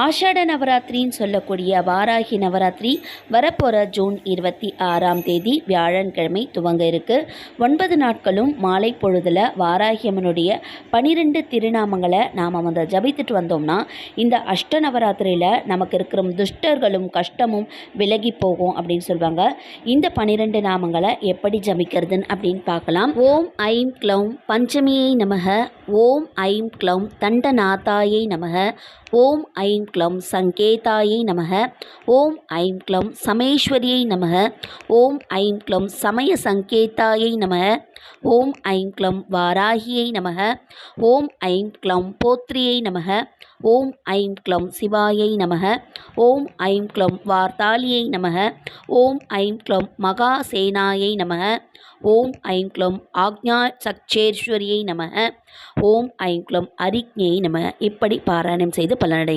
ஆஷாட நவராத்திரின்னு சொல்லக்கூடிய வாராகி நவராத்திரி வரப்போகிற ஜூன் 26ஆம் தேதி வியாழன்கிழமை துவங்க இருக்கு. 9 நாட்களும் மாலை பொழுதில் வாராகி அம்மனுடைய 12 திருநாமங்களை நாம் ஜபித்துட்டு வந்தோம்னா இந்த அஷ்ட நவராத்திரியில் நமக்கு இருக்கிற துஷ்டர்களும் கஷ்டமும் விலகி போகும் அப்படின்னு சொல்லுவாங்க. இந்த 12 நாமங்களை எப்படி ஜபிக்கிறதுன்னு அப்படின்னு பார்க்கலாம். ஓம் ஐம் க்ளௌம் பஞ்சமியை நமக, ஓம் ஐம் க்ளௌம் தண்டநாதாயை நமக, ஓம் ஐம் க்ளௌம் சங்கேதாயை நமக, ஓம் ஐம் க்ளௌம் சமேஸ்வரியை நமக, ஓம் ஐம் க்ளௌம் சமய சங்கேதாயை நமக, ஓம் ஐம் க்ளௌம் வாராகியை நமக, ஓம் ஐம் க்ளௌம் போத்ரியை நமக, ஓம் ஐம் க்ளௌம் சிவாயை நமக, ஓம் ஐம் க்ளௌம் வார்த்தாலியை நமக, ஓம் ஐம் க்ளௌம் மகாசேனாயை நமக, ஓம் ஐம் க்ளௌம் ஆக்ஞா சக்ஷேஸ்வரியை நமக, ஓம் ஐம் க்ளௌம் அரிக்ஞை நமக. இப்படி பாராயணம் செய்து பலனடை.